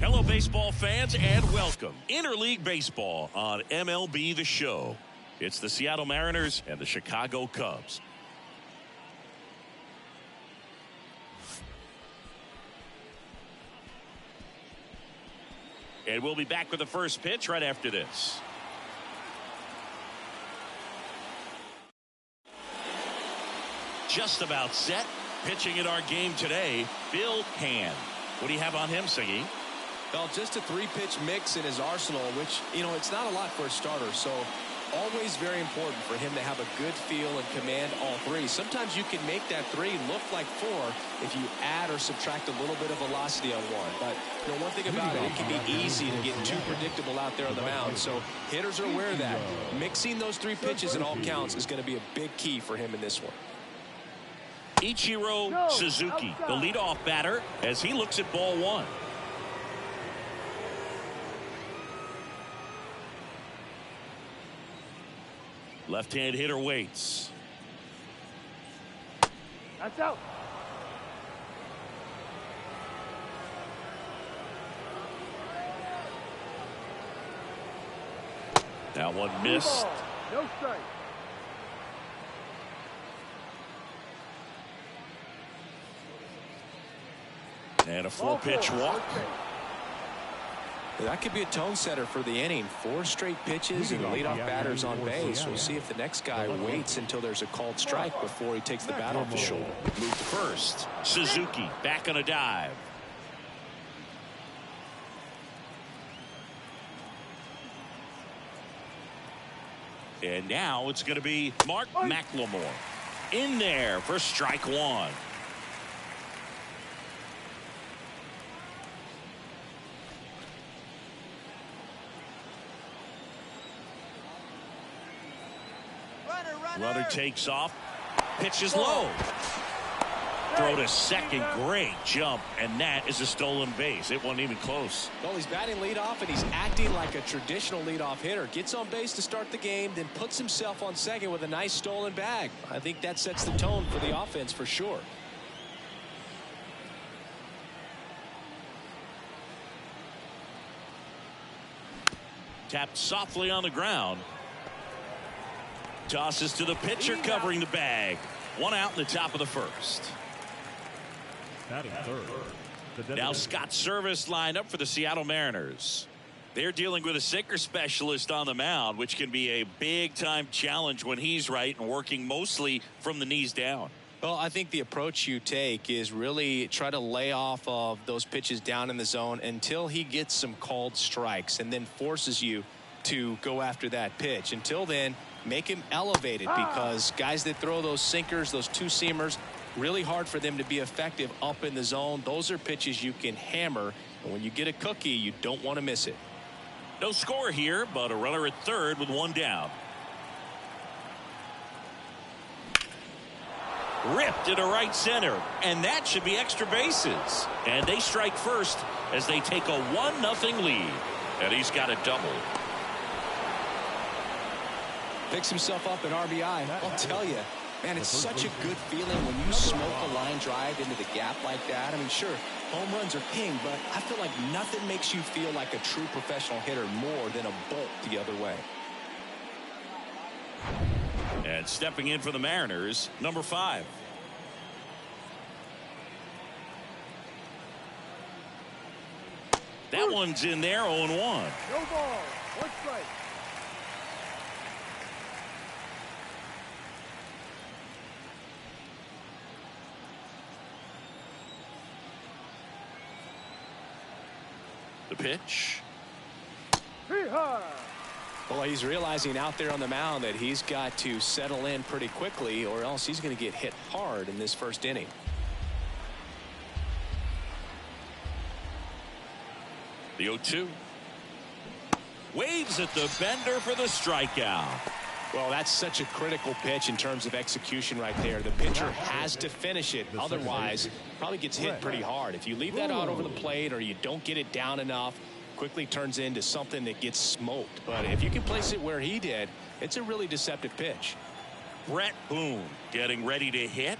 Hello, baseball fans, and welcome. Interleague Baseball on MLB The Show. It's the Seattle Mariners and the Chicago Cubs. And we'll be back with the first pitch right after this. Just about set. Pitching in our game today, Bill Hand. What do you have on him, Siggy? Well, just a three-pitch mix in his arsenal, which, it's not a lot for a starter. So always very important for him to have a good feel and command all three. Sometimes you can make that three look like four if you add or subtract a little bit of velocity on one. But one thing about it can be easy to get too predictable out there on the mound. So hitters are aware of that. Mixing those three pitches in all counts is going to be a big key for him in this one. Ichiro Suzuki, the leadoff batter, as he looks at ball one. Left-hand hitter waits. That's out. That one missed. No strike. And a full-pitch walk. That could be a tone setter for the inning. 4 straight pitches and the leadoff batter's on base. We'll see if the next guy waits until there's a called strike before he takes the bat off the shoulder. Move to first. Suzuki back on a dive. And now it's going to be Mark McLemore in there for strike one. Runner takes off. Pitch is low. Throw to second. Great jump. And that is a stolen base. It wasn't even close. Well, he's batting leadoff, and he's acting like a traditional leadoff hitter. Gets on base to start the game, then puts himself on second with a nice stolen bag. I think that sets the tone for the offense for sure. Tapped softly on the ground. Tosses to the pitcher covering the bag. One out in the top of the first. Now Scott Service lined up for the Seattle Mariners. They're dealing with a sinker specialist on the mound, which can be a big-time challenge when he's right and working mostly from the knees down. Well, I think the approach you take is really try to lay off of those pitches down in the zone until he gets some called strikes and then forces you to go after that pitch. Until then, make him elevated, because guys that throw those sinkers, those two-seamers, really hard for them to be effective up in the zone. Those are pitches you can hammer, and when you get a cookie, you don't want to miss it. No score here, but a runner at third with one down. Ripped into right center, and that should be extra bases. And they strike first as they take a 1-0 lead. And he's got a double. Picks himself up an RBI. I'll tell you, man, it's such a good feeling when you smoke a line drive into the gap like that. I mean, sure, home runs are king, but I feel like nothing makes you feel like a true professional hitter more than a bolt the other way. And stepping in for the Mariners, number 5. That one's in there, 0-1. No ball. 1 strike. The pitch. Well, he's realizing out there on the mound that he's got to settle in pretty quickly, or else he's going to get hit hard in this first inning. The 0-2. Waves at the bender for the strikeout. Well, that's such a critical pitch in terms of execution right there. The pitcher has to finish it. Otherwise, probably gets hit pretty hard. If you leave that out over the plate or you don't get it down enough, quickly turns into something that gets smoked. But if you can place it where he did, it's a really deceptive pitch. Brett Boone getting ready to hit.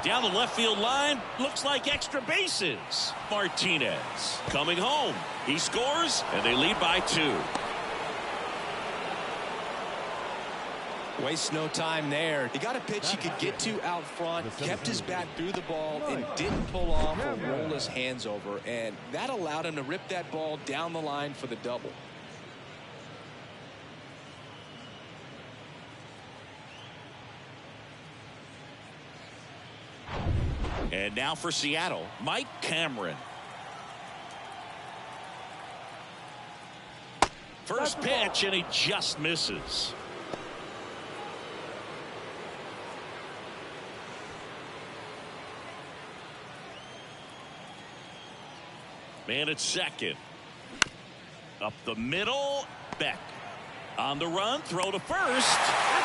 Down the left field line, looks like extra bases. Martinez coming home. He scores, and they lead by 2. Waste no time there. He got a pitch he could get to out front, kept his bat through the ball, and didn't pull off or roll his hands over. And that allowed him to rip that ball down the line for the double. And now for Seattle, Mike Cameron. First pitch, and he just misses. Man at second. Up the middle, Beck. On the run, throw to first.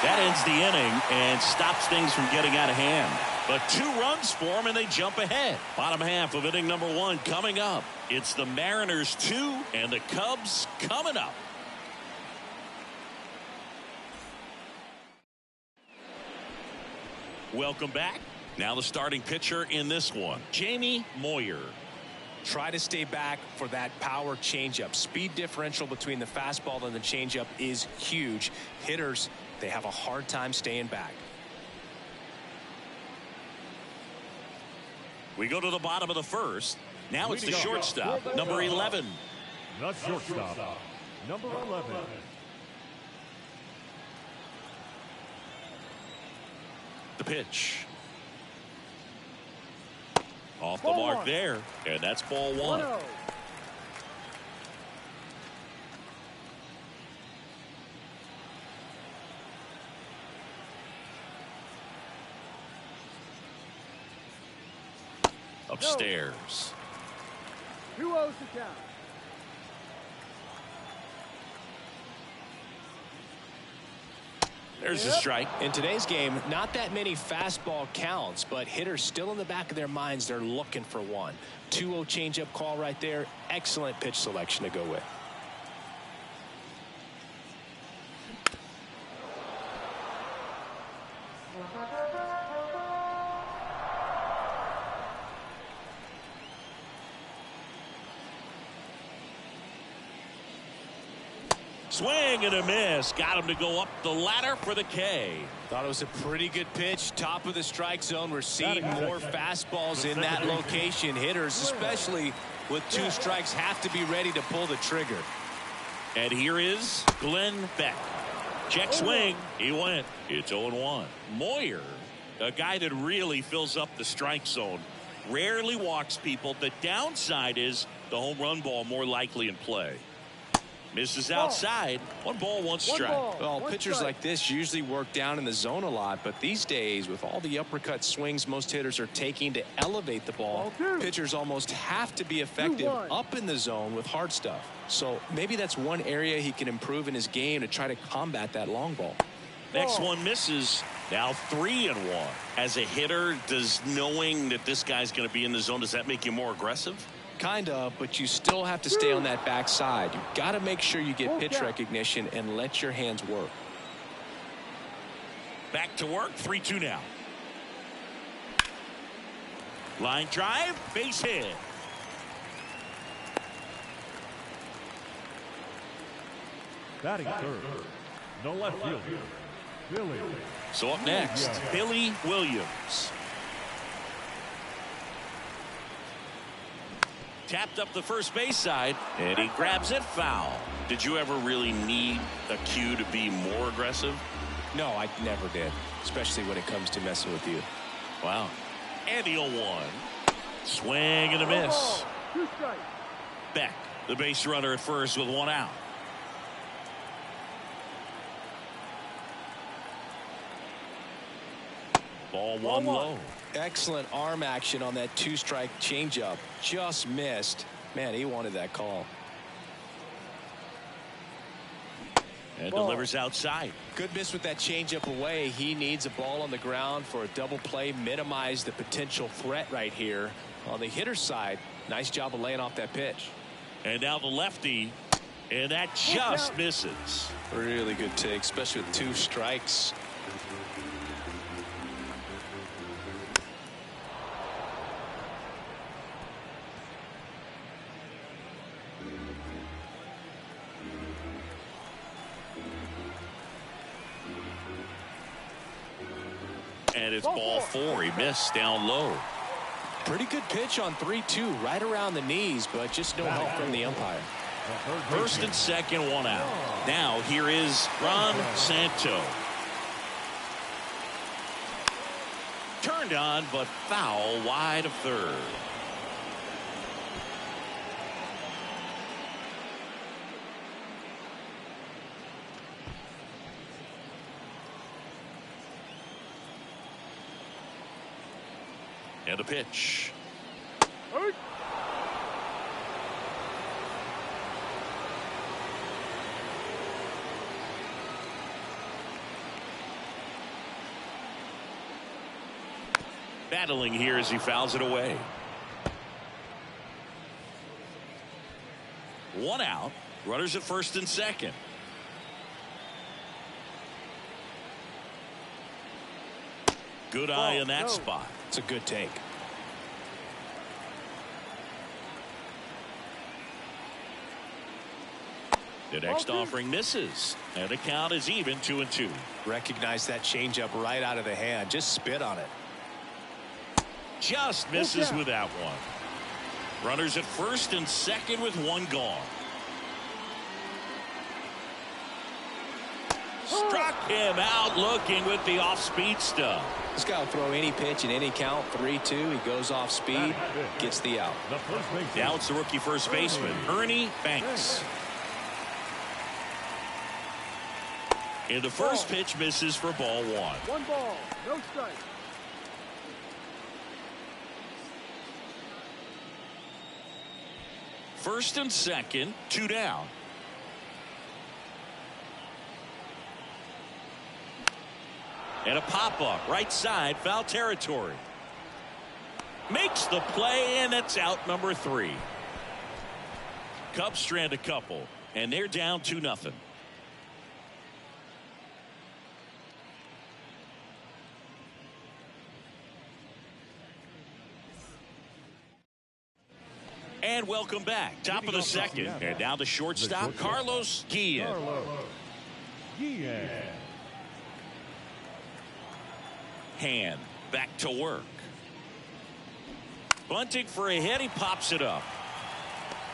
That ends the inning and stops things from getting out of hand. But 2 runs for them, and they jump ahead. Bottom half of inning number 1 coming up. It's the Mariners 2 and the Cubs coming up. Welcome back. Now the starting pitcher in this one, Jamie Moyer. Try to stay back for that power changeup. Speed differential between the fastball and the changeup is huge. Hitters, they have a hard time staying back. We go to the bottom of the first. Now it's the shortstop, number 11. The shortstop, number 11. The pitch. Off the mark there, and that's ball 1. 1-0. Upstairs. 2-0 to count. There's the strike. In today's game, not that many fastball counts, but hitters still in the back of their minds, they're looking for one. 2-0 changeup call right there. Excellent pitch selection to go with. Swing and a miss. Got him to go up the ladder for the K. Thought it was a pretty good pitch. Top of the strike zone. We're seeing more fastballs in that location. Hitters, especially with 2 strikes, have to be ready to pull the trigger. And here is Glenn Beck. Check swing. He went. It's 0-1. Moyer, a guy that really fills up the strike zone. Rarely walks people. The downside is the home run ball more likely in play. Misses outside. 1 ball, 1 strike. Well, pitchers like this usually work down in the zone a lot, but these days, with all the uppercut swings most hitters are taking to elevate the ball, pitchers almost have to be effective up in the zone with hard stuff. So maybe that's one area he can improve in his game to try to combat that long ball. Next one misses. Now 3-1. As a hitter, does knowing that this guy's going to be in the zone, does that make you more aggressive? Kind of, but you still have to stay on that backside. You've got to make sure you get pitch recognition and let your hands work. Back to work, 3-2 now. Line drive, base hit. Batting third, the left fielder, Billy. So up next, Billy Williams. Tapped up the first base side, and he grabs it foul. Did you ever really need a cue to be more aggressive? No, I never did, especially when it comes to messing with you. Wow. And the 0-1. Swing and a miss. 2 strikes. Beck, the base runner at first with 1 out. Ball 1 low. Excellent arm action on that 2-strike changeup. Just missed. Man, he wanted that call. And delivers outside. Good miss with that changeup away. He needs a ball on the ground for a double play. Minimize the potential threat right here. On the hitter's side, nice job of laying off that pitch. And now the lefty. And that just misses. Really good take, especially with 2 strikes. And it's ball 4. He missed down low. Pretty good pitch on 3-2, right around the knees, but just no help from the umpire. First and second, 1 out. Now here is Ron Santo. Turned on, but foul wide of third. And a pitch. Battling here as he fouls it away. 1 out. Runners at first and second. Good eye in that spot. It's a good take. The next offering misses. And the count is even 2-2. Recognize that changeup right out of the hand. Just spit on it. Just misses with that one. Runners at first and second with 1 gone. Struck him out looking with the off-speed stuff. This guy will throw any pitch in any count. 3-2. He goes off speed, gets the out. Now it's the rookie first baseman, Ernie Banks. And the first pitch misses for ball 1. 1 ball, no strike. First and second, 2 down. And a pop-up, right side, foul territory. Makes the play, and it's out number 3. Cubs strand a couple, and they're down 2-0. And welcome back. Top of the second. And now the shortstop, Carlos Guillen. Hand back to work. Bunting for a hit. He pops it up.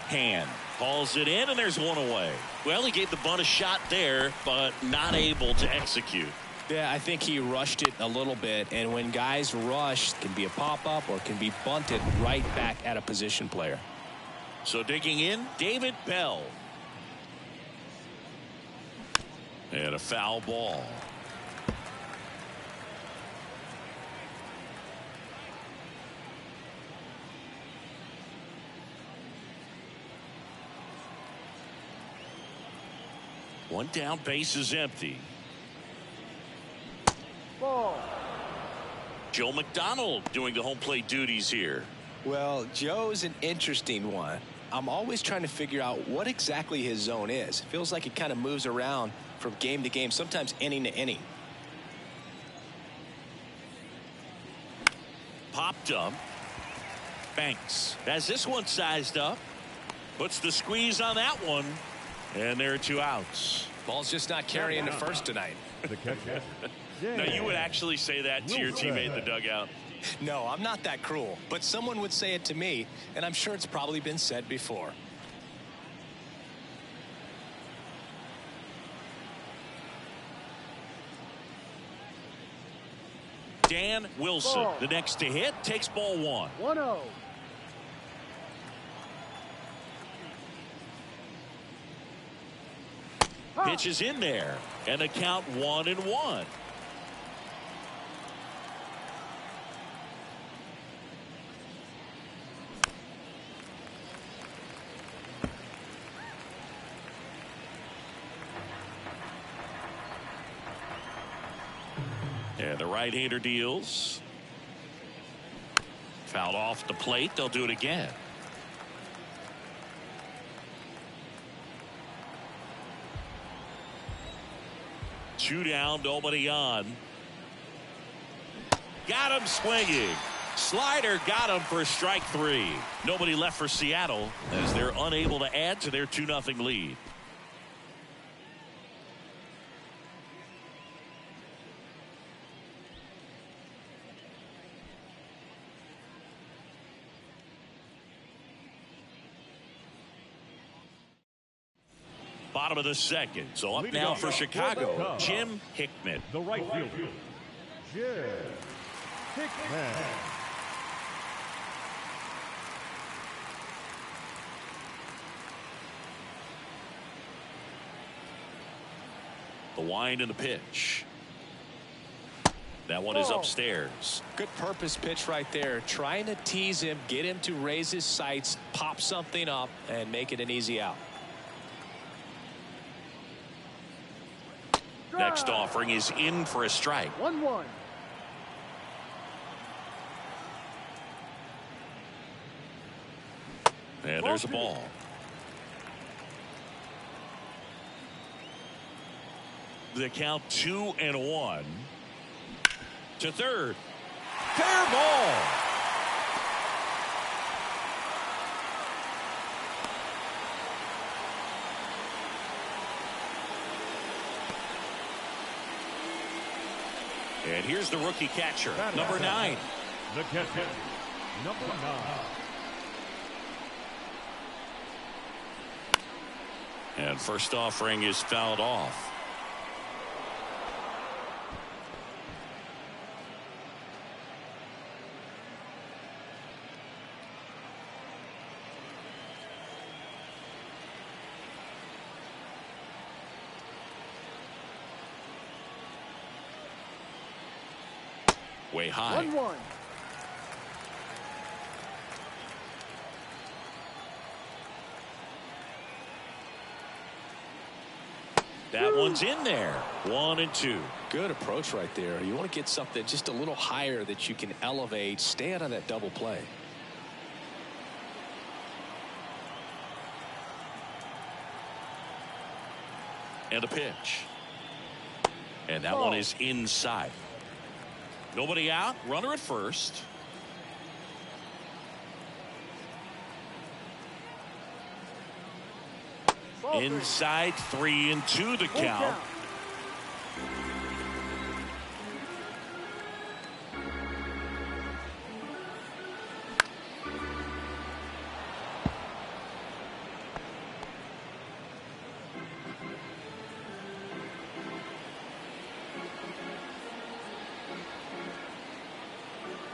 Hand hauls it in, and there's 1 away. Well, he gave the bunt a shot there, but not able to execute. Yeah, I think he rushed it a little bit, and when guys rush, it can be a pop-up or can be bunted right back at a position player. So digging in, David Bell. And a foul ball. One down, base is empty. Ball. Joe McDonald doing the home plate duties here. Well, Joe's an interesting one. I'm always trying to figure out what exactly his zone is. It feels like he kind of moves around from game to game, sometimes inning to inning. Popped up. Banks has this one sized up. Puts the squeeze on that one. And there are 2 outs. Ball's just not carrying to first tonight. Now, you would actually say that to your teammate in the dugout? No, I'm not that cruel. But someone would say it to me, and I'm sure it's probably been said before. Dan Wilson, the next to hit, takes ball 1. 1-0. Pitch is in there, and the count 1-1. And the right-hander deals. Fouled off the plate. They'll do it again. Two down, nobody on. Got him swinging. Slider got him for strike 3. Nobody left for Seattle as they're unable to add to their 2-0 lead. bottom of the second. So up Leading now off for Chicago, Cubs. Jim Hickman. The right fielder, Jim Hickman. The wind and the pitch. That one is upstairs. Good purpose pitch right there. Trying to tease him, get him to raise his sights, pop something up, and make it an easy out. Next offering is in for a strike. 1-1. And there's a ball. The count 2-1 to third. Fair ball. And here's the rookie catcher, number 9. The catcher, number 9. And first offering is fouled off. Way high. 1-1. That one's in there. 1-2. Good approach right there. You want to get something just a little higher that you can elevate. Stay out of that double play. And a pitch. And that one is inside. Nobody out. Runner at first. Inside, 3-2 the count.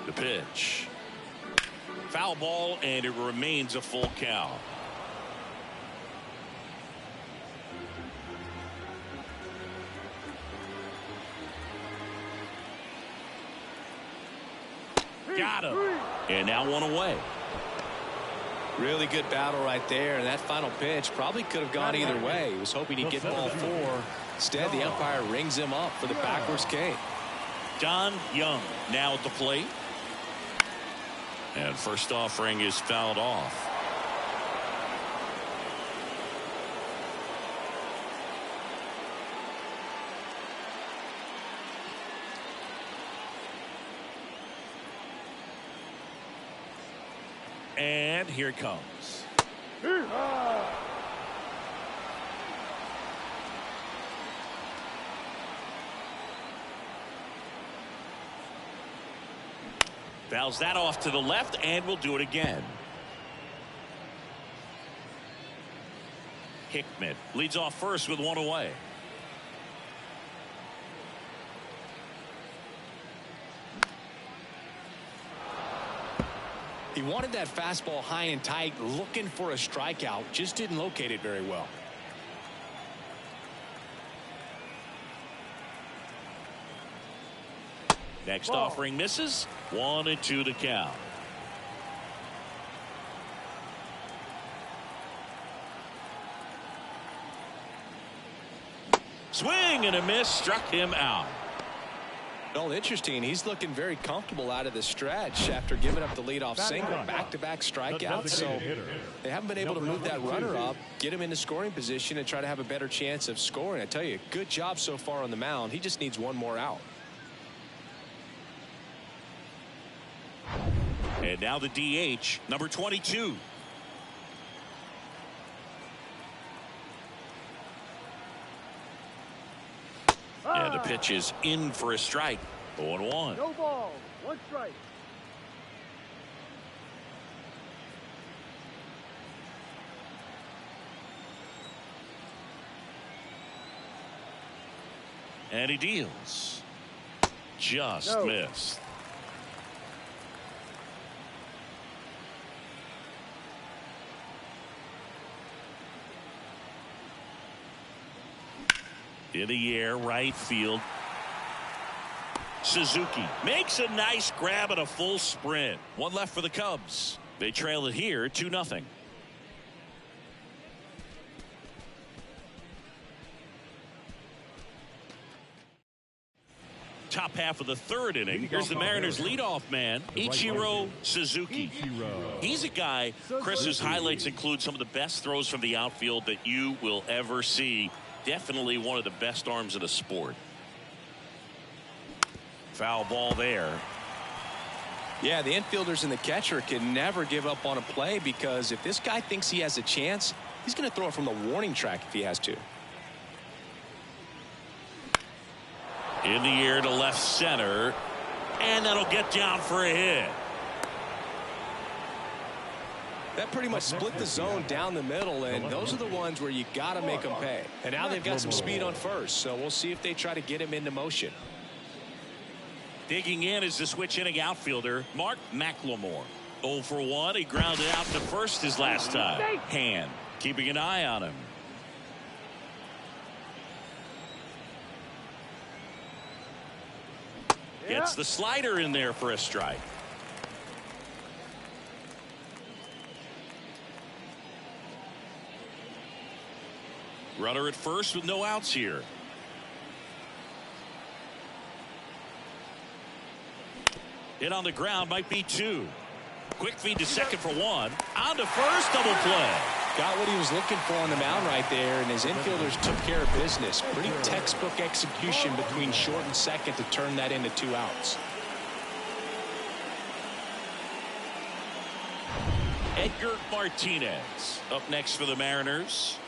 The pitch. Foul ball, and it remains a full count. Got him. And now one away. Really good battle right there. And that final pitch probably could have gone either way. He was hoping he'd get ball 4. Instead, the umpire rings him up for the backwards K. Don Young now at the plate. And first offering is fouled off. And here it comes. Fouls that off to the left, and we'll do it again. Hickman leads off first with one away. He wanted that fastball high and tight, looking for a strikeout, just didn't locate it very well. Next offering misses. 1-2 to count. Swing and a miss, struck him out. Well, interesting. He's looking very comfortable out of the stretch after giving up the leadoff single. Back-to-back strikeouts. So they haven't been able to move that runner up, get him into scoring position, and try to have a better chance of scoring. I tell you, good job so far on the mound. He just needs one more out. And now the DH, number 22. And the pitch is in for a strike. 0-1. No ball. 1 strike. And he deals. Just missed. In the air, right field. Suzuki makes a nice grab and a full sprint. One left for the Cubs. They trail it here 2-0. Top half of the third inning. Here's the Mariners leadoff man, Ichiro Suzuki. He's a guy, Chris, whose highlights include some of the best throws from the outfield that you will ever see. Definitely one of the best arms in the sport. Foul ball there. Yeah, the infielders and the catcher can never give up on a play, because if this guy thinks he has a chance, he's going to throw it from the warning track if he has to. In the air to left center, and that'll get down for a hit. That pretty much split the zone down the middle, and those are the ones where you got to make them pay. And now they've got some speed on first, so we'll see if they try to get him into motion. Digging in is the switch inning outfielder, Mark McLemore. 0 for 1. He grounded out to first his last time. Hand keeping an eye on him. Gets the slider in there for a strike. Runner at first with no outs here. Hit on the ground, might be 2. Quick feed to second for 1. On to first, double play. Got what he was looking for on the mound right there, and his infielders took care of business. Pretty textbook execution between short and second to turn that into 2 outs. Edgar Martinez up next for the Mariners.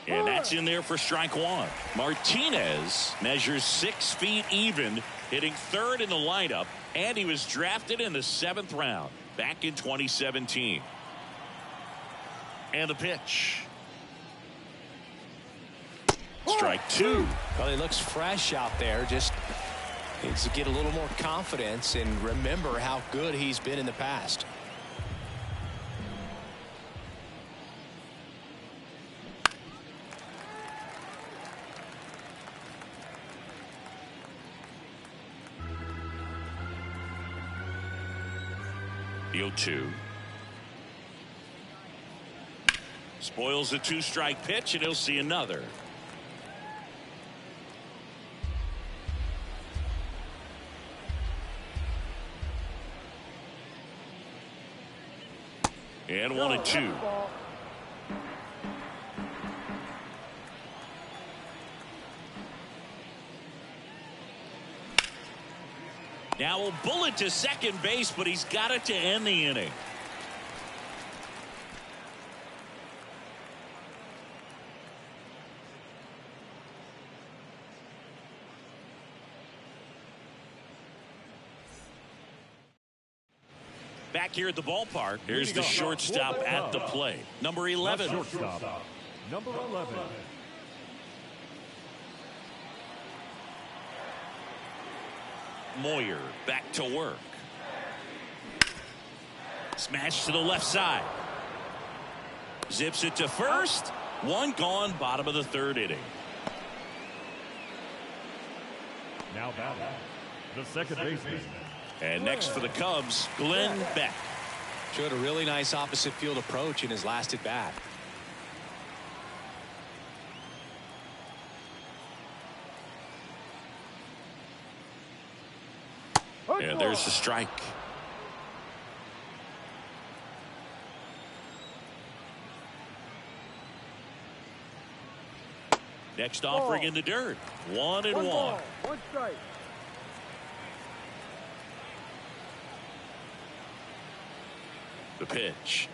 And that's in there for strike 1. Martinez measures 6 feet even, hitting third in the lineup, and he was drafted in the 7th round back in 2017. And the pitch. Strike 2. Well, he looks fresh out there. Just needs to get a little more confidence and remember how good he's been in the past. The 0-2. Spoils a 2-strike pitch, and he'll see another. And 1-2. Now a bullet to second base, but he's got it to end the inning. Back here at the ballpark, here's the shortstop at the plate. Number 11. Shortstop, number 11. Moyer back to work. Smash to the left side. Zips it to first. One gone, bottom of the 3rd inning. Now batting, the second baseman. And next for the Cubs, Glenn Beck. Showed a really nice opposite field approach in his last at bat. And there's the strike. Next offering in the dirt. 1-1. 1 strike. The pitch.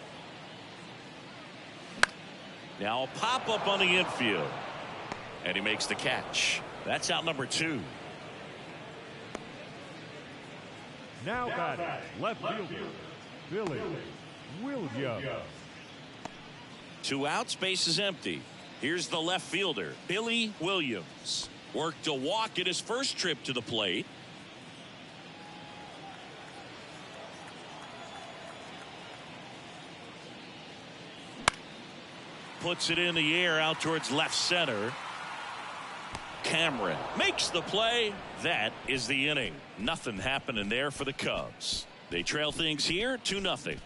Now a pop up on the infield. And he makes the catch. That's out number 2. Now batting, left fielder, Billy Williams. 2 outs, base is empty. Here's the left fielder, Billy Williams. Worked a walk at his first trip to the plate. Puts it in the air out towards left center. Cameron makes the play. That is the inning. Nothing happening there for the Cubs. They trail things here 2-0.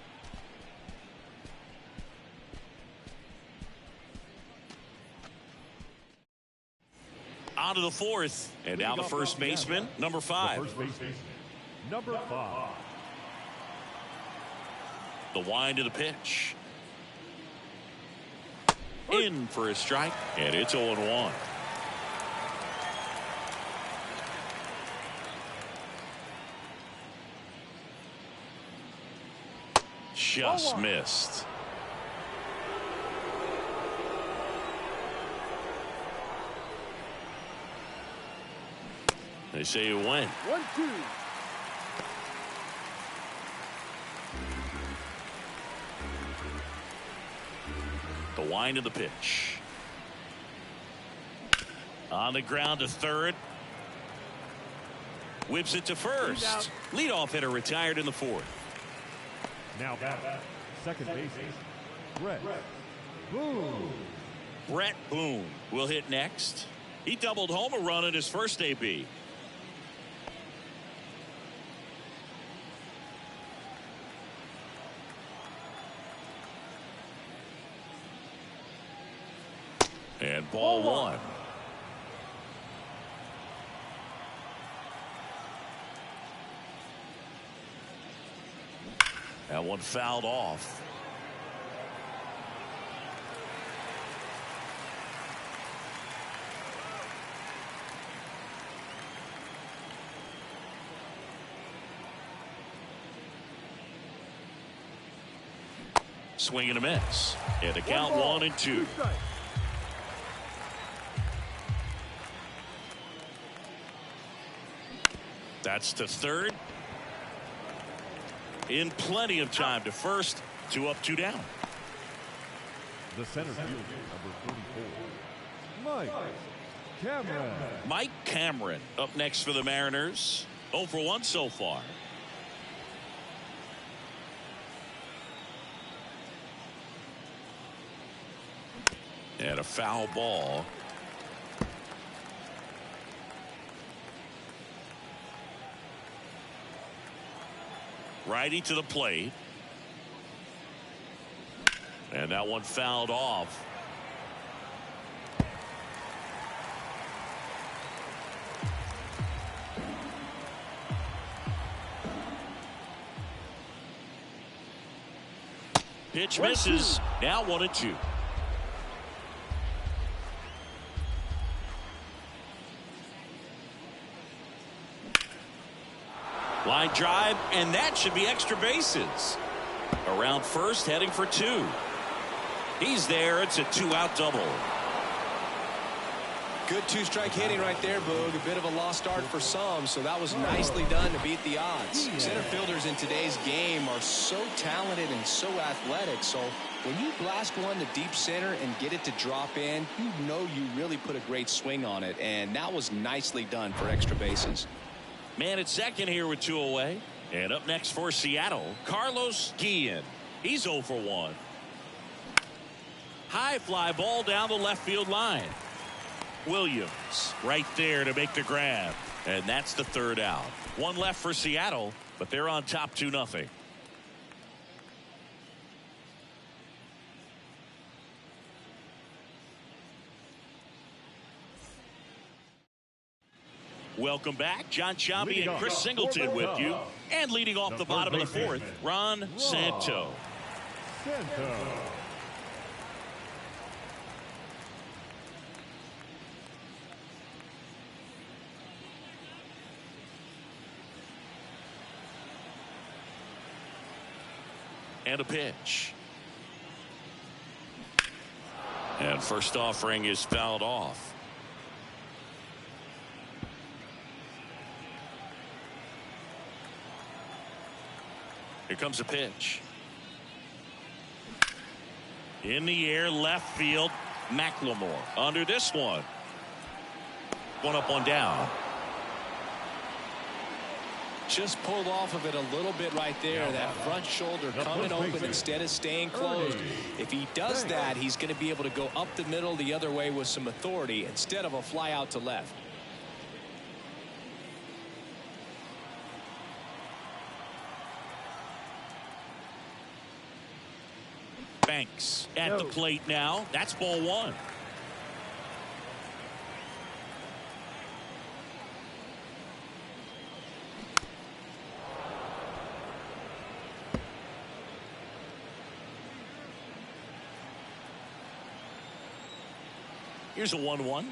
On to the fourth, and now the first baseman, number 5. The first baseman, number 5. The wind of the pitch. In for a strike, and it's 0-1. Just missed. They say it went. 1-2. The wind of the pitch. On the ground to third. Whips it to first. Leadoff hitter retired in the fourth. Now second baseman, Brett Boone. Brett Boone will hit next. He doubled home a run in his first AB. And ball one. That one fouled off. Swing and a miss. And the count 1-2. That's to third. In plenty of time to first. 2 up, 2 down. The center fielder, number 44, Mike Cameron. Mike Cameron up next for the Mariners. 0 for 1 so far. And a foul ball. Righty to the plate. And that one fouled off. Pitch misses. Now 1-2. Line drive, and that should be extra bases. Around first, heading for 2. He's there. It's a 2-out double. Good 2-strike hitting right there, Boog. A bit of a lost start for some, so that was nicely done to beat the odds. Center fielders in today's game are so talented and so athletic, so when you blast one to deep center and get it to drop in, you know you really put a great swing on it, and that was nicely done for extra bases. Man at second here with 2 away. And up next for Seattle, Carlos Guillen. He's 0 for 1. High fly ball down the left field line. Williams right there to make the grab. And that's the 3rd out. 1 left for Seattle, but they're on top 2-0. Welcome back. John Sciambi and Chris Singleton with you. And leading off the bottom of the 4th, Ron Santo. And a pitch. And first offering is fouled off. Here comes a pitch. In the air, left field. McLemore under this one. One up, one down. Just pulled off of it a little bit right there. That front shoulder coming open instead of staying closed. If he does that, he's going to be able to go up the middle the other way with some authority instead of a fly out to left. Banks at the plate now. That's ball one. Here's a 1-1.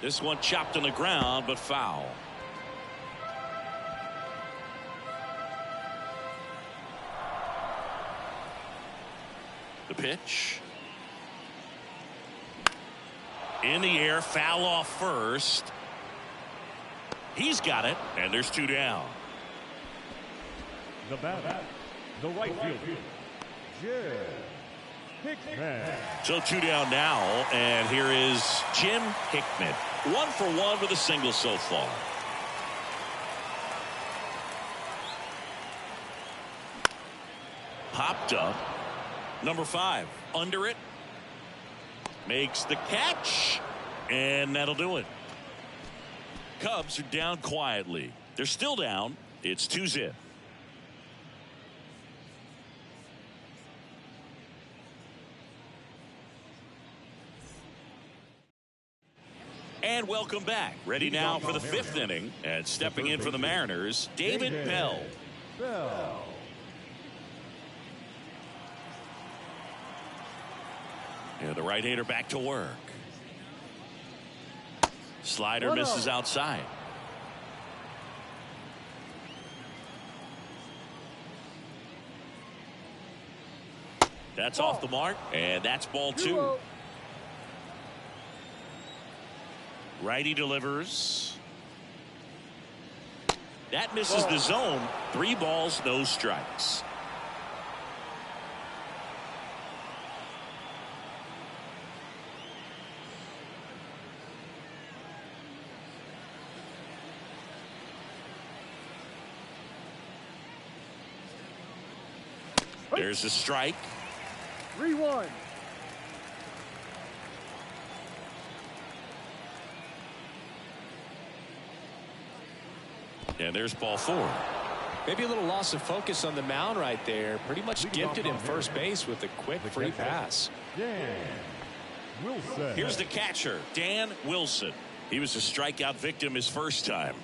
This one chopped on the ground, but foul. The pitch. In the air, foul off first. He's got it, and there's two down. The batter, the right fielder, Jim Hickman. So two down now, and here is Jim Hickman. 1 for 1 with a single so far. Popped up. Number 5 under it. Makes the catch, and that'll do it. Cubs are down quietly. They're still down. It's 2-0. And welcome back. Ready now for the 5th inning. And stepping in for the Mariners, David Bell. And the right-hander back to work. Slider misses outside. That's off the mark, and that's ball 2. Righty delivers. That misses the zone. 3 balls, no strikes. There's a strike. 3-1. And there's ball 4. Maybe a little loss of focus on the mound right there. Pretty much gifted him first base with a quick free pass. Dan Wilson. Here's the catcher, Dan Wilson. He was a strikeout victim his first time.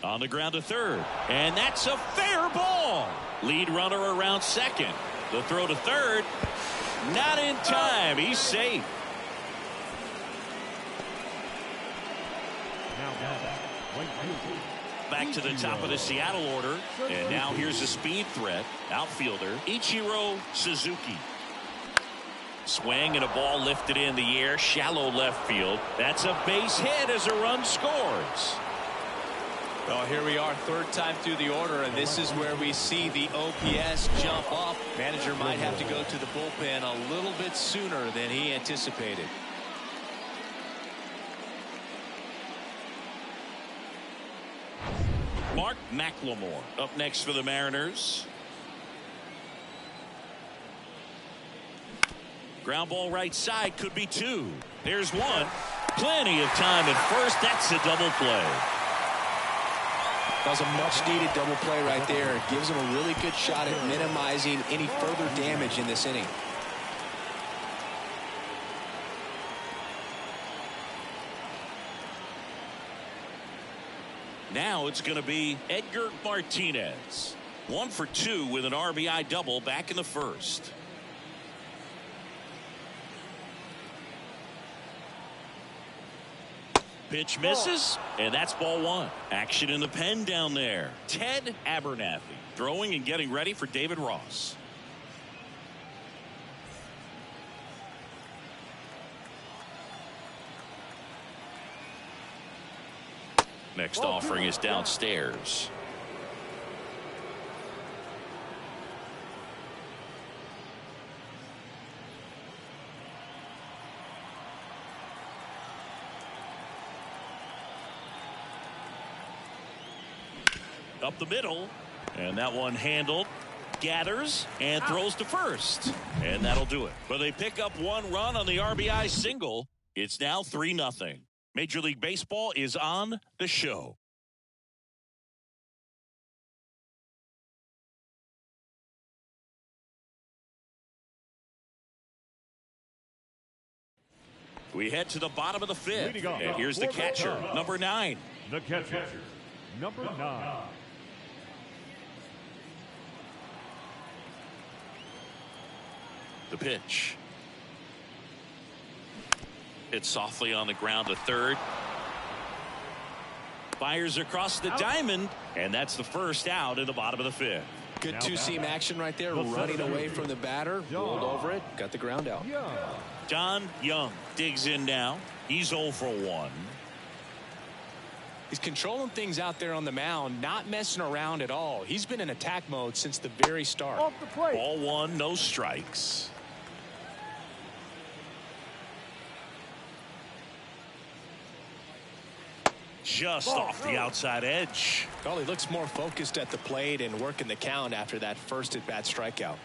On the ground to third, and that's a fair ball. Lead runner around second. The throw to third, not in time. He's safe. Back to the top of the Seattle order, and now here's a speed threat. Outfielder Ichiro Suzuki. Swing and a ball lifted in the air, shallow left field. That's a base hit as a run scores. Well, here we are, 3rd time through the order, and this is where we see the OPS jump up. Manager might have to go to the bullpen a little bit sooner than he anticipated. Mark McLemore up next for the Mariners. Ground ball right side, could be 2. There's 1. Plenty of time at first. That's a double play. That was a much-needed double play right there. It gives him a really good shot at minimizing any further damage in this inning. Now it's going to be Edgar Martinez. 1 for 2 with an RBI double back in the first. Pitch misses, and that's ball 1. Action in the pen down there. Ted Abernathy throwing and getting ready for David Ross. Next offering is downstairs. Up the middle, and that one handled. Gathers and throws to first, and that'll do it. But they pick up one run on the RBI single. It's now 3-0. Major League Baseball is on the show. We head to the bottom of the fifth, and here's the catcher, number 9. The catcher, number 9. The pitch. It's softly on the ground to third. Fires across the diamond, and that's the first out in the bottom of the fifth. Good two-seam action right there, running away from the batter, rolled over it, got the ground out. John Young digs in now. He's 0 for 1. He's controlling things out there on the mound, not messing around at all. He's been in attack mode since the very start. Off the plate. Ball 1, no strikes. Just off the outside edge. Well, he looks more focused at the plate and working the count after that first at-bat strikeout.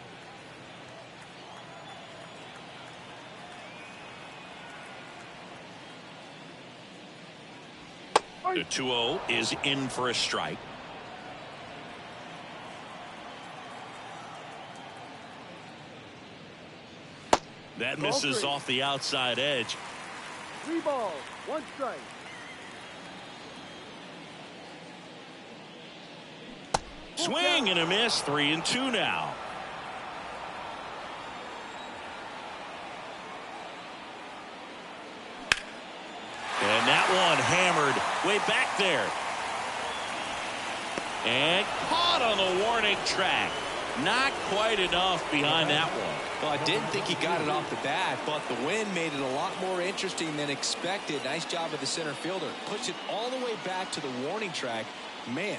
The 2-0 is in for a strike. That misses off the outside edge. 3 balls, 1 strike. Swing and a miss. 3-2 now. And that one hammered way back there. And caught on the warning track. Not quite enough behind that one. Well, I didn't think he got it off the bat, but the wind made it a lot more interesting than expected. Nice job of the center fielder. Puts it all the way back to the warning track. Man.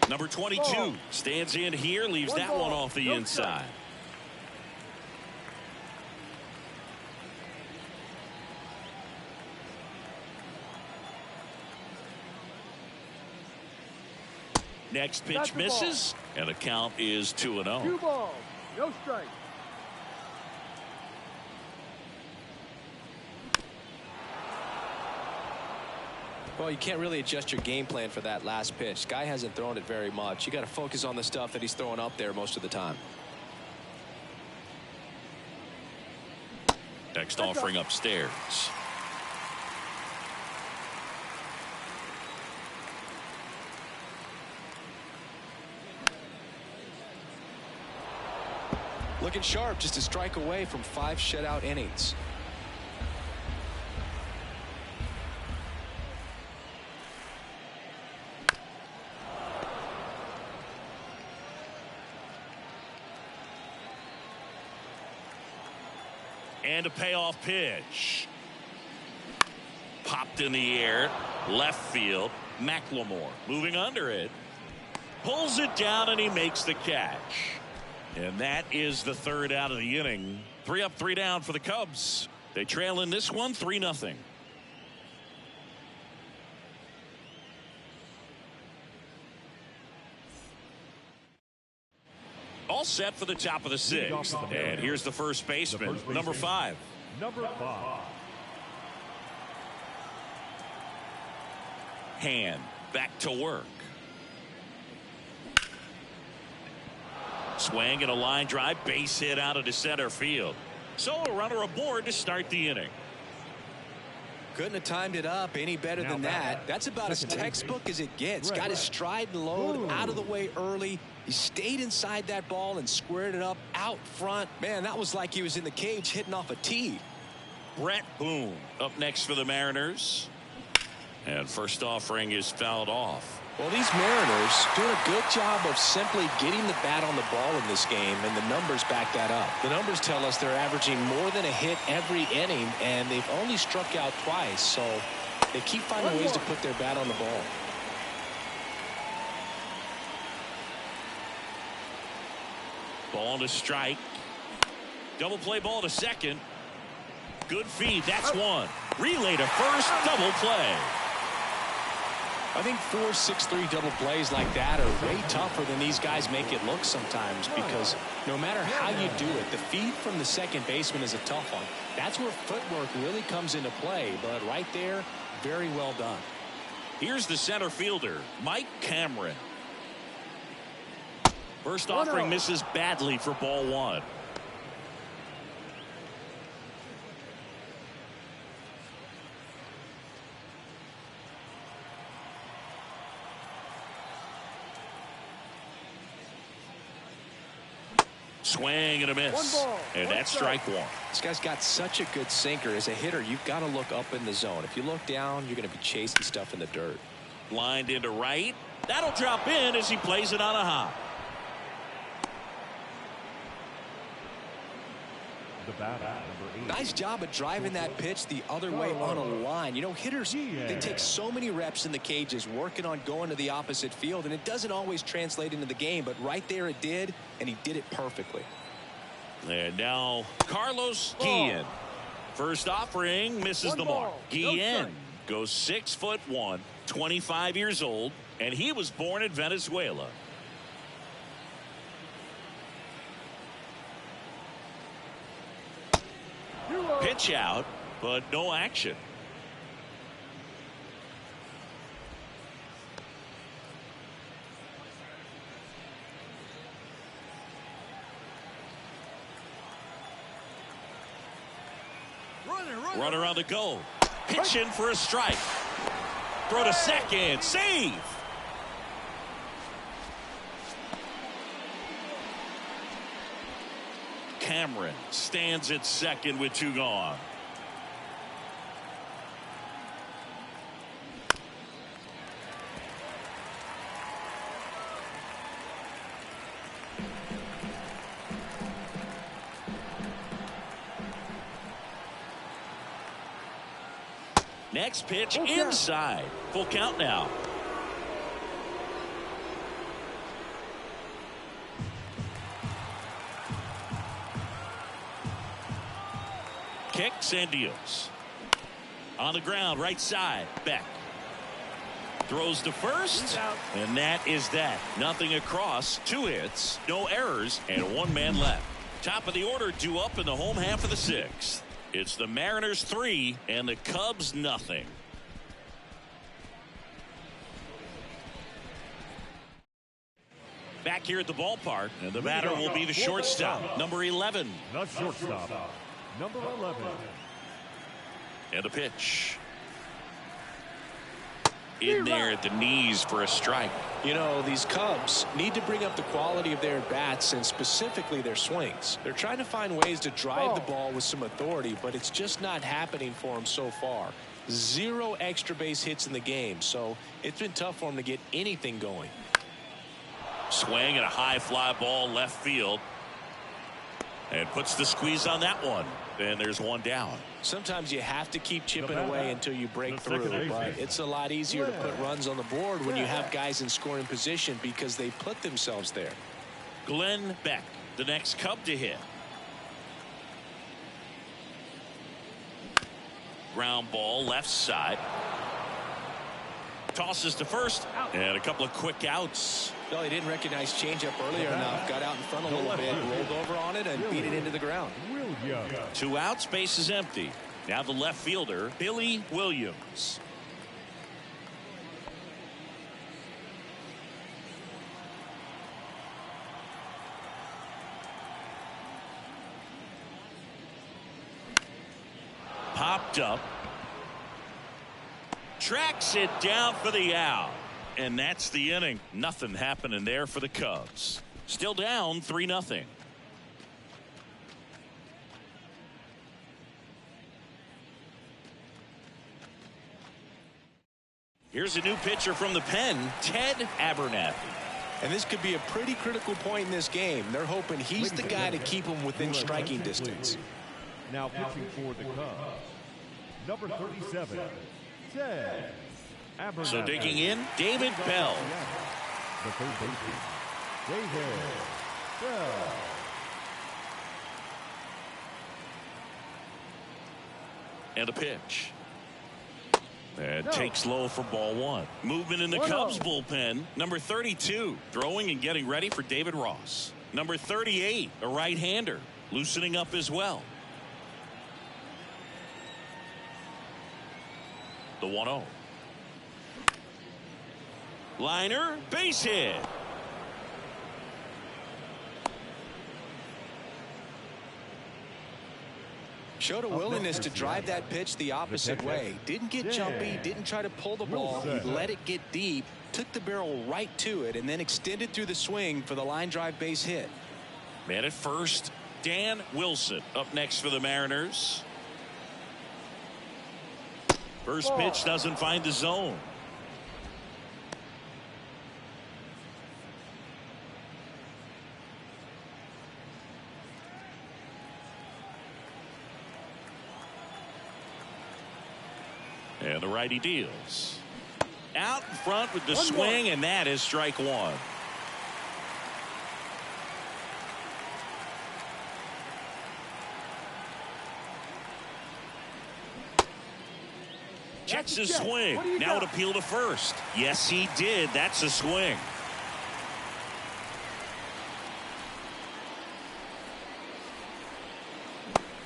Number 22 stands in here, leaves that one off the inside. Next pitch misses, and the count is 2-0. 2 balls, no strike. Well, you can't really adjust your game plan for that last pitch. Guy hasn't thrown it very much. You got to focus on the stuff that he's throwing up there most of the time. Next offering upstairs. Looking sharp, just a strike away from 5 shutout innings. And a payoff pitch. Popped in the air, left field. McLemore moving under it. Pulls it down and he makes the catch. And that is the third out of the inning. 3 up, 3 down for the Cubs. They trail in this one 3-0. All set for the top of the 6th. And here's the first baseman, number 5. Number 5. Hand back to work. Swing and a line drive, base hit out into center field. So a runner aboard to start the inning. Couldn't have timed it up any better than that. That's about as textbook as it gets. Got his stride and load out of the way early. He stayed inside that ball and squared it up out front. Man, that was like he was in the cage hitting off a tee. Brett Boone up next for the Mariners. And first offering is fouled off. Well, these Mariners doing a good job of simply getting the bat on the ball in this game, and the numbers back that up. The numbers tell us they're averaging more than a hit every inning, and they've only struck out twice, so they keep finding ways to put their bat on the ball. Ball to strike. Double play ball to second. Good feed. That's one. Relay to first. Double play. I think 4-6-3 double plays like that are way tougher than these guys make it look sometimes, because no matter how you do it, the feed from the second baseman is a tough one. That's where footwork really comes into play, but right there, very well done. Here's the center fielder, Mike Cameron. First offering misses badly for ball one. Swing and a miss. And that's strike one. This guy's got such a good sinker. As a hitter, you've got to look up in the zone. If you look down, you're going to be chasing stuff in the dirt. Lined into right. That'll drop in as he plays it on a hop. The batter, number 8. Nice job of driving that pitch the other way on a line. You know, hitters, they take so many reps in the cages working on going to the opposite field, and it doesn't always translate into the game, but right there it did, and he did it perfectly. And now Carlos Guillen. First offering misses the mark. Guillen goes 6'1", 25 years old, and he was born in Venezuela. Pitch out, but no action. Runner on the go. Pitch in for a strike. Throw to second. Save. Cameron stands at second with 2 gone. Next pitch inside. Full count now. Kicks and deals. On the ground, right side. Beck. Throws to first. And that is that. Nothing across. 2 hits. No errors. And 1 man left. Top of the order due up in the home half of the 6th. It's the Mariners 3 and the Cubs nothing. Back here at the ballpark, and the batter will be the shortstop, number 11. The shortstop, number 11. And the pitch. In there at the knees for a strike. You know, these Cubs need to bring up the quality of their bats and specifically their swings. They're trying to find ways to drive the ball with some authority, but it's just not happening for them so far. 0 extra base hits in the game, so it's been tough for them to get anything going. Swing and a high fly ball left field. And puts the squeeze on that one. And there's 1 down. Sometimes you have to keep chipping away until you break through, but it's a lot easier to put runs on the board when you have guys in scoring position because they put themselves there. Glenn Beck, the next Cub to hit. Ground ball left side. Tosses to first, and a couple of quick outs. Well, he didn't recognize changeup earlier enough. Got out in front a little bit, rolled over on it, and beat it into the ground. 2 outs, base is empty. Now the left fielder, Billy Williams. Popped up. Tracks it down for the out. And that's the inning. Nothing happening there for the Cubs. Still down 3-0. Here's a new pitcher from the pen, Ted Abernathy. And this could be a pretty critical point in this game. They're hoping he's the guy to keep them within striking distance. Now pitching for the Cubs, number 37, Ted Abernathy. So digging in, David Bell. The third baseman, David Bell. And a pitch. And takes low for ball one. Movement in the Cubs bullpen. Number 32, throwing and getting ready for David Ross. Number 38, a right-hander, loosening up as well. The 1-0. Liner, base hit. Showed a willingness to drive that pitch the opposite way. Didn't get jumpy, didn't try to pull the ball. He let it get deep, took the barrel right to it, and then extended through the swing for the line drive base hit. Man at first, Dan Wilson up next for the Mariners. First pitch doesn't find the zone. And the righty deals. Out in front with the swing, and that is strike one. Checks his swing. Now an appeal to first. Yes, he did. That's a swing.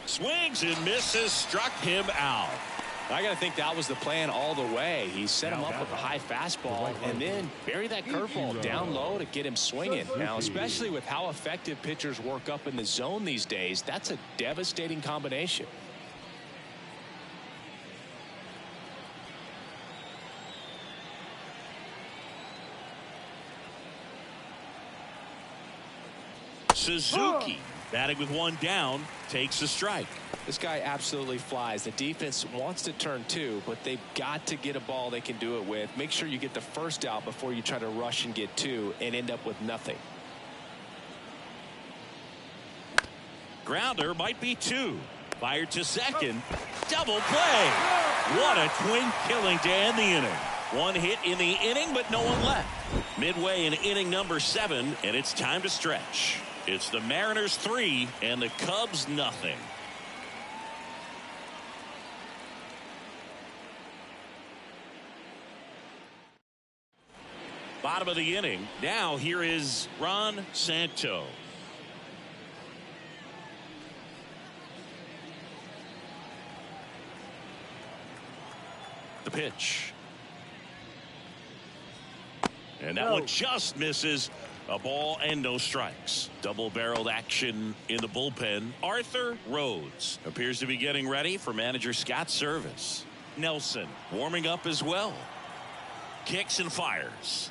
Swings and misses. Struck him out. I got to think that was the plan all the way. He set him up with a high fastball and then bury that curveball down low to get him swinging. Now, especially with how effective pitchers work up in the zone these days, that's a devastating combination. Suzuki batting with one down, takes a strike. This guy absolutely flies. The defense wants to turn two, but they've got to get a ball they can do it with. Make sure you get the first out before you try to rush and get two and end up with nothing. Grounder might be two. Fired to second. Double play. What a twin killing to end the inning. One hit in the inning, but no one left. Midway in inning number 7, and it's time to stretch. It's the Mariners 3 and the Cubs nothing. Bottom of the inning. Now here is Ron Santo. The pitch. And that one just misses. A ball and no strikes. Double-barreled action in the bullpen. Arthur Rhodes appears to be getting ready for manager Scott Service. Nelson warming up as well. Kicks and fires.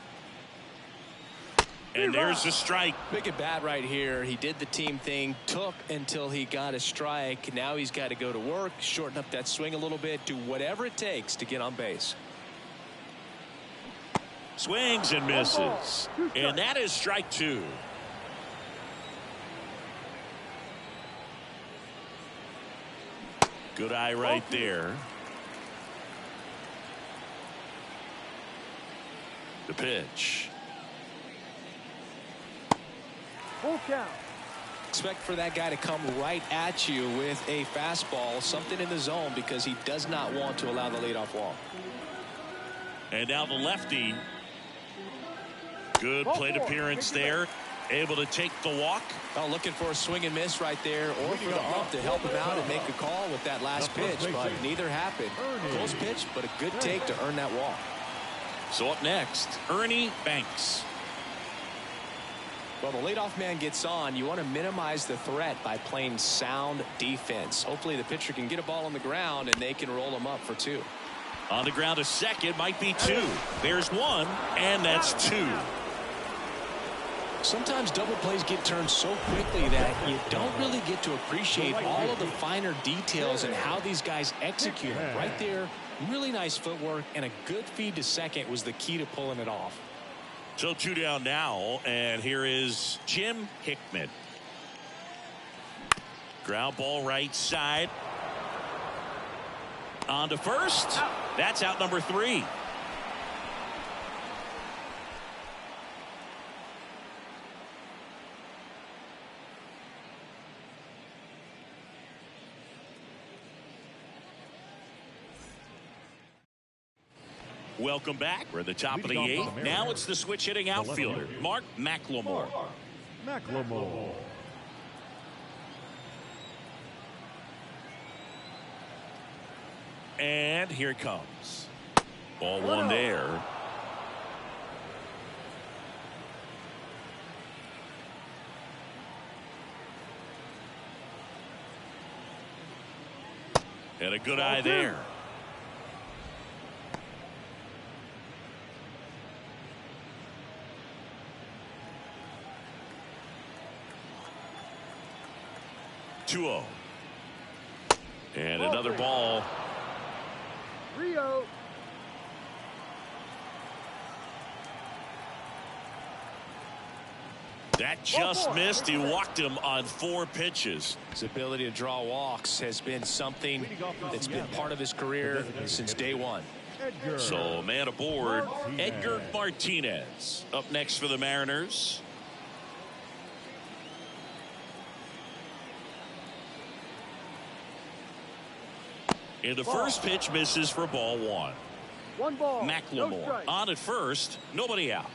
And there's a strike. Big at bat right here. He did the team thing, took until he got a strike. Now he's got to go to work, shorten up that swing a little bit, do whatever it takes to get on base. Swings and misses. And that is strike 2. Good eye right there. The pitch. Full count. Expect for that guy to come right at you with a fastball, something in the zone, because he does not want to allow the leadoff walk. And now the lefty. Good plate appearance there. Able to take the walk. Oh, looking for a swing and miss right there, or for the ump to help him out and make a call with that last pitch, but neither happened. Close pitch, but a good take to earn that walk. So up next, Ernie Banks. Well, the leadoff man gets on. You want to minimize the threat by playing sound defense. Hopefully the pitcher can get a ball on the ground and they can roll him up for 2. On the ground, a second, might be 2. There's 1, and that's 2. Sometimes double plays get turned so quickly that you don't really get to appreciate all of the finer details and how these guys execute them. Right there, really nice footwork, and a good feed to second was the key to pulling it off. So 2 down now, and here is Jim Hickman. Ground ball right side. On to first. That's out number 3. Welcome back. We're at the top of the 8th. Now it's the switch hitting outfielder, Mark McLemore. McLemore. And here it comes. Ball 1 there. And a good eye there. Two-0. And another ball. Rio. That just missed. He walked him on 4 pitches. His ability to draw walks has been something that's been part of his career since day one. So man aboard, Edgar Martinez. Up next for the Mariners. And the first pitch misses for ball 1. 1 ball. McLemore No on at first, nobody out.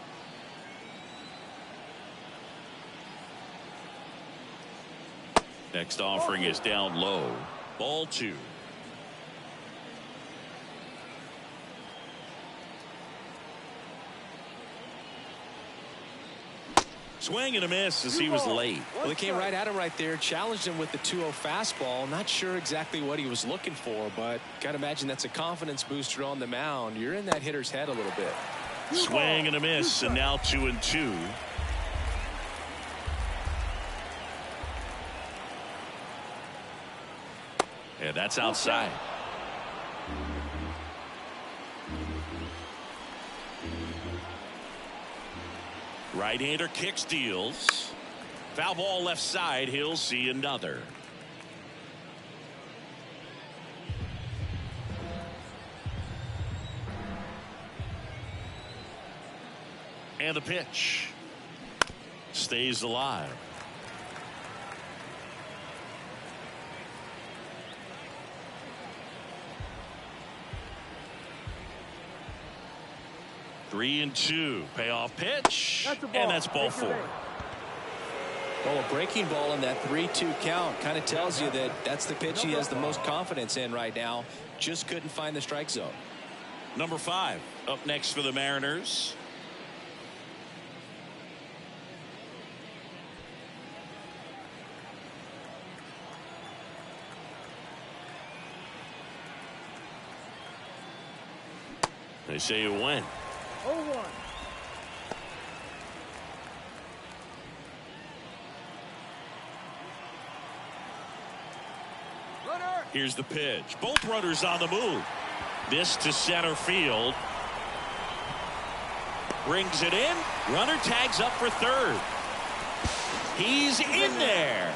Next offering is down low. Ball 2. Swing and a miss as he was late. Well, they came right at him right there, challenged him with the 2-0 fastball. Not sure exactly what he was looking for, but gotta imagine that's a confidence booster on the mound. You're in that hitter's head a little bit. Swing and a miss, and now 2-2. And that's outside. Right-hander kicks, deals. Foul ball left side. He'll see another. And the pitch. Stays alive. Three and 2. Payoff pitch. And that's ball 4. Well, a breaking ball in that 3-2 count kind of tells you that that's the pitch he has the most confidence in right now. Just couldn't find the strike zone. Number 5 up next for the Mariners. They say you win. 0-1. Here's the pitch. Both runners on the move. This to center field. Brings it in. Runner tags up for third. He's in there.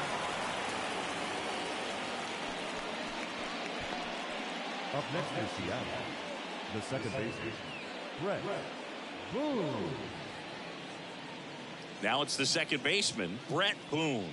Up next is Seattle. The second baseman, Brett Boone. Now it's the second baseman, Brett Boone.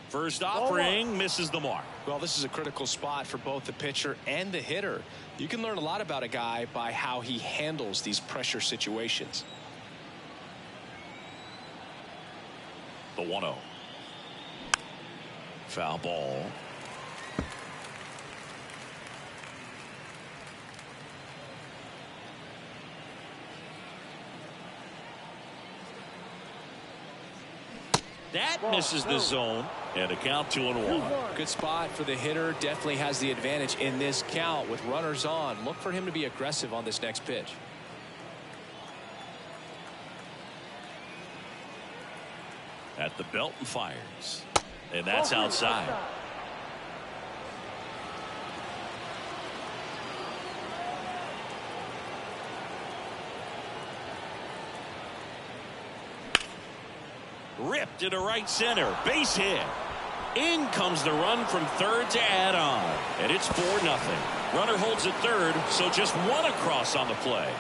First offering misses the mark. Well, this is a critical spot for both the pitcher and the hitter. You can learn a lot about a guy by how he handles these pressure situations. The 1-0. Foul ball. That misses the zone. And a count 2-1. Good spot for the hitter. Definitely has the advantage in this count with runners on. Look for him to be aggressive on this next pitch. At the belt and fires. And that's outside. Ripped into right center. Base hit. In comes the run from third to add on. And it's 4-0. Runner holds at third, so just one across on the play.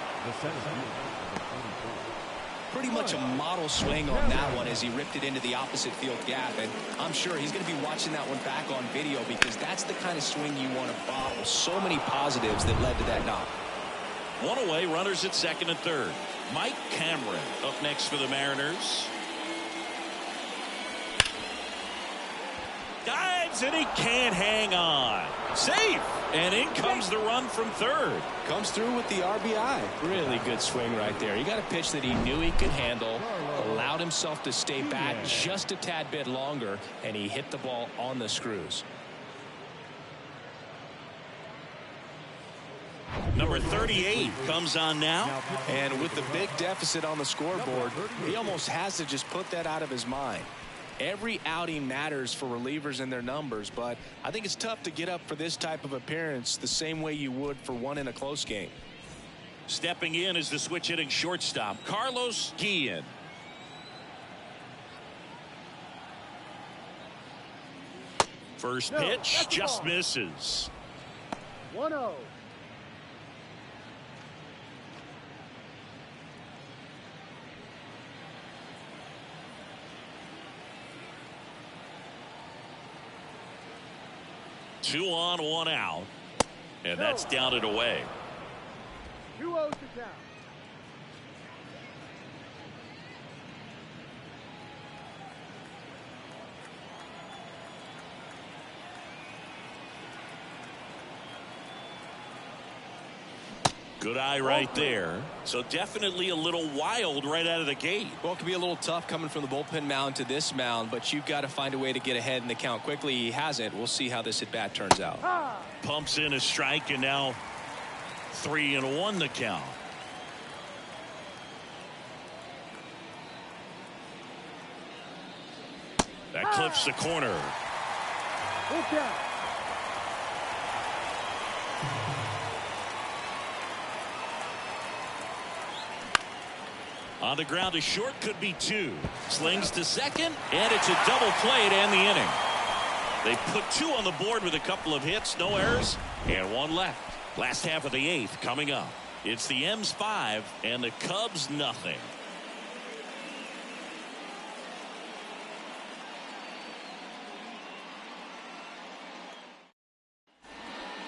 Pretty much a model swing on that one as he ripped it into the opposite field gap. And I'm sure he's going to be watching that one back on video because that's the kind of swing you want to bottle. So many positives that led to that knock. One away, runners at second and third. Mike Cameron up next for the Mariners. Dives and he can't hang on. Safe. And in comes the run from third. Comes through with the RBI. Really good swing right there. He got a pitch that he knew he could handle, allowed himself to stay back just a tad bit longer, and he hit the ball on the screws. Number 38 comes on now. And with the big deficit on the scoreboard, he almost has to just put that out of his mind. Every outing matters for relievers and their numbers, but I think it's tough to get up for this type of appearance the same way you would for one in a close game. Stepping in is the switch hitting shortstop, Carlos Guillen. First pitch just misses. 1-0. Two on, one out. And that's down and away. 2-0 to count. Good eye right there. So definitely a little wild right out of the gate. Well, it can be a little tough coming from the bullpen mound to this mound, but you've got to find a way to get ahead in the count quickly. He hasn't. We'll see how this at bat turns out. Pumps in a strike, and now 3-1 the count. That clips the corner. Full count. On the ground, a short, could be two. Slings to second, and it's a double play to end the inning. They put two on the board with a couple of hits, no errors, and one left. Last half of the eighth coming up. It's the M's 5 and the Cubs nothing.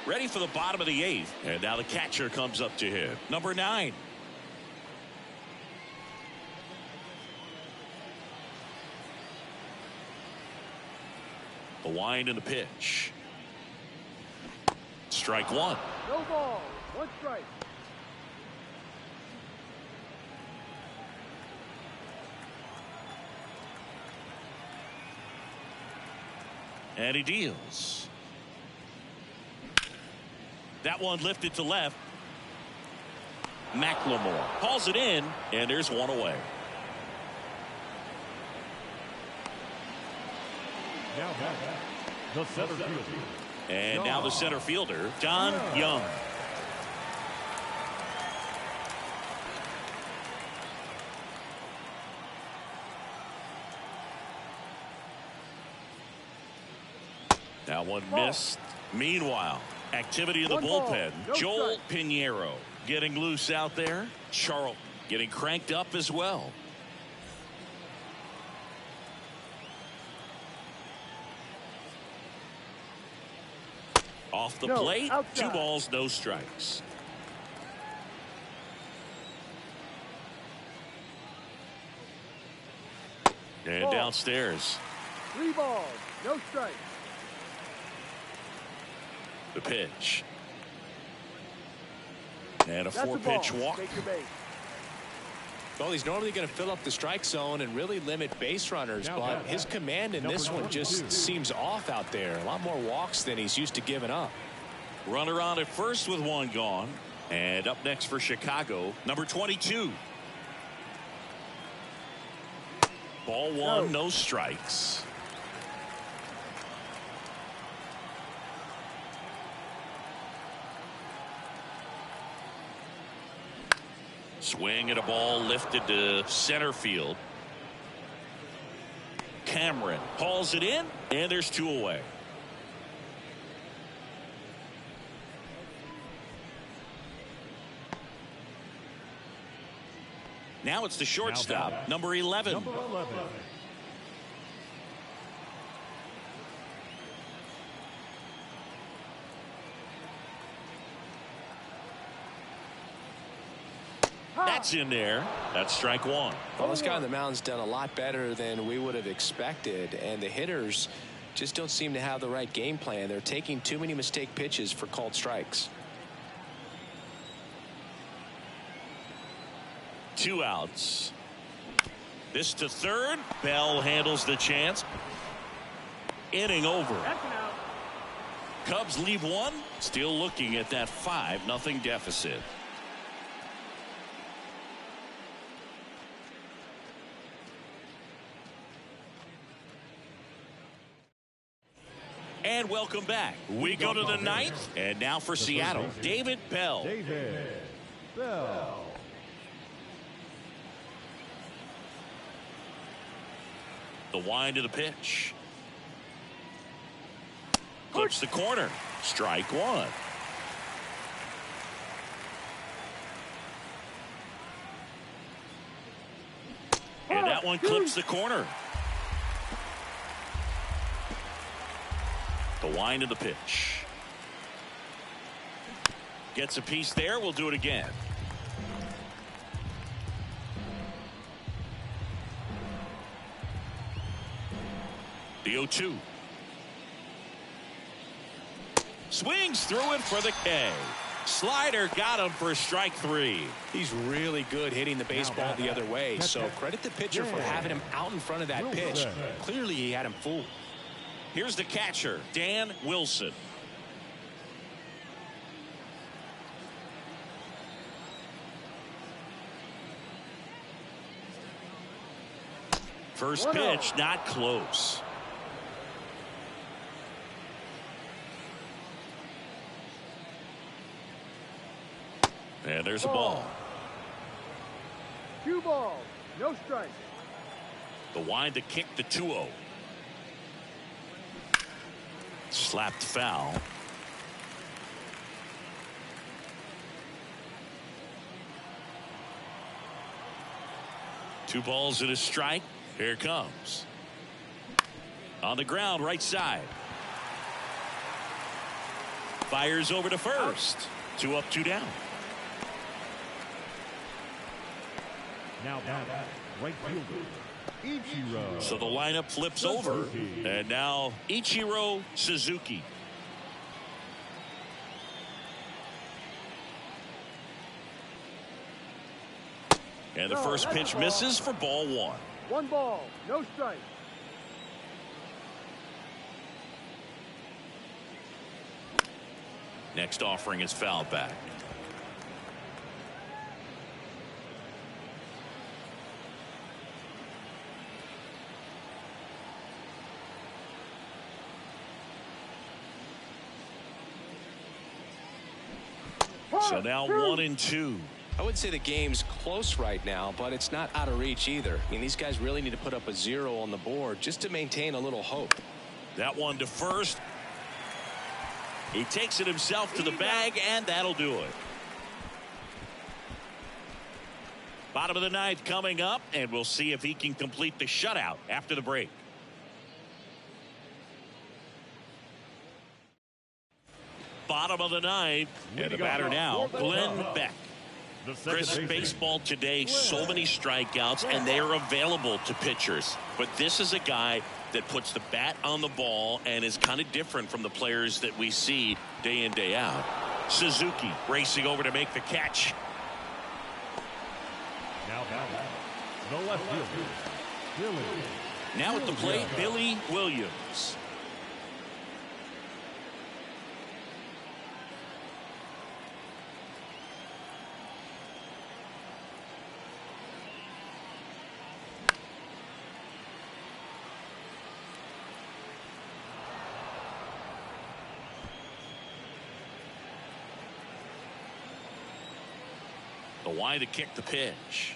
Ready for the bottom of the eighth, and now the catcher comes up to hit. Number 9. The wind and the pitch. Strike one. No ball. One strike. And he deals. That one lifted to left. McLemore hauls it in, and there's one away. Now the center fielder. And now the center fielder, Don Young. That one missed. Meanwhile, activity in the bullpen. Joel Pinheiro getting loose out there. Charlton getting cranked up as well. Off the plate, outside. 2 balls, no strikes. And downstairs. 3 balls, no strikes. The pitch. And a 4-pitch walk. Well, he's normally going to fill up the strike zone and really limit base runners, but his command in this one just seems off out there. A lot more walks than he's used to giving up. Runner on at first with one gone. And up next for Chicago, number 22. Ball one, no strikes. Swing at a ball lifted to center field. Cameron hauls it in, and there's two away. Now it's the shortstop, number 11. Number 11. That's in there. That's strike one. Well, this guy on the mound's done a lot better than we would have expected, and the hitters just don't seem to have the right game plan. They're taking too many mistake pitches for called strikes. 2 outs. This to third. Bell handles the chance. Inning over. Cubs leave one. Still looking at that 5-0 deficit. And welcome back. We go to the 9th. And now for Seattle, David Bell. David Bell. The wind of the pitch. Clips the corner. Strike one. And that one clips the corner. The wind of the pitch. Gets a piece there. We'll do it again. The 0-2. Swings through it for the K. Slider got him for strike 3. He's really good hitting the baseball the other way, so credit the pitcher for having him out in front of that pitch. Clearly he had him fooled. Here's the catcher, Dan Wilson. First pitch, not close. And there's a ball. 2 balls, no strike. The wind to kick the 2-0. Slapped foul. Two balls and a strike. Here it comes. On the ground, right side. Fires over to first. 2 up, 2 down. Now back, right fielder, Ichiro. So the lineup flips over. And now Ichiro Suzuki. And the first pitch misses for ball 1. 1 ball, no strike. Next offering is fouled back. So now 1-2. I would say the game's close right now, but it's not out of reach either. I mean, these guys really need to put up a 0 on the board just to maintain a little hope. That one to first. He takes it himself to the bag, and that'll do it. Bottom of the 9th coming up, and we'll see if he can complete the shutout after the break. Bottom of the 9th, and the batter now, Glenn Beck. Chris, baseball today, so many strikeouts, and they are available to pitchers. But this is a guy that puts the bat on the ball and is kind of different from the players that we see day in, day out. Suzuki racing over to make the catch. Now batting, the left fielder, Billy. Now at the plate, Billy Williams. The wide to kick the pitch.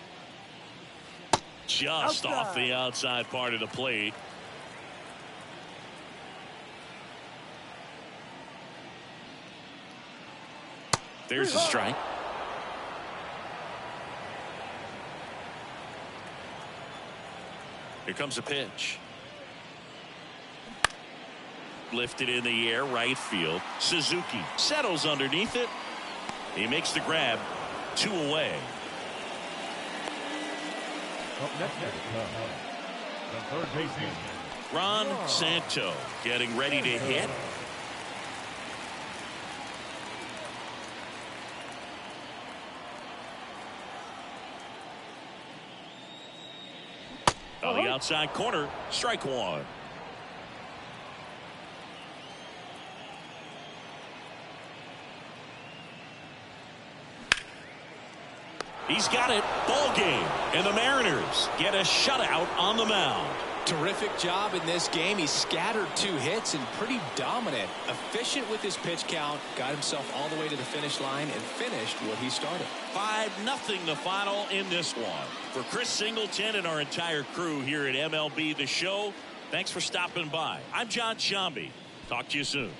Just off the outside part of the plate. There's a strike. Here comes a pitch. Lifted in the air, right field. Suzuki settles underneath it. He makes the grab. 2 away. Up next is the third baseman, Ron Santo getting ready to hit. On the outside corner, strike one. He's got it. Ball game. And the Mariners get a shutout on the mound. Terrific job in this game. He scattered 2 hits and pretty dominant. Efficient with his pitch count. Got himself all the way to the finish line and finished what he started. 5-0 the final in this one. For Chris Singleton and our entire crew here at MLB The Show, thanks for stopping by. I'm John Sciambi. Talk to you soon.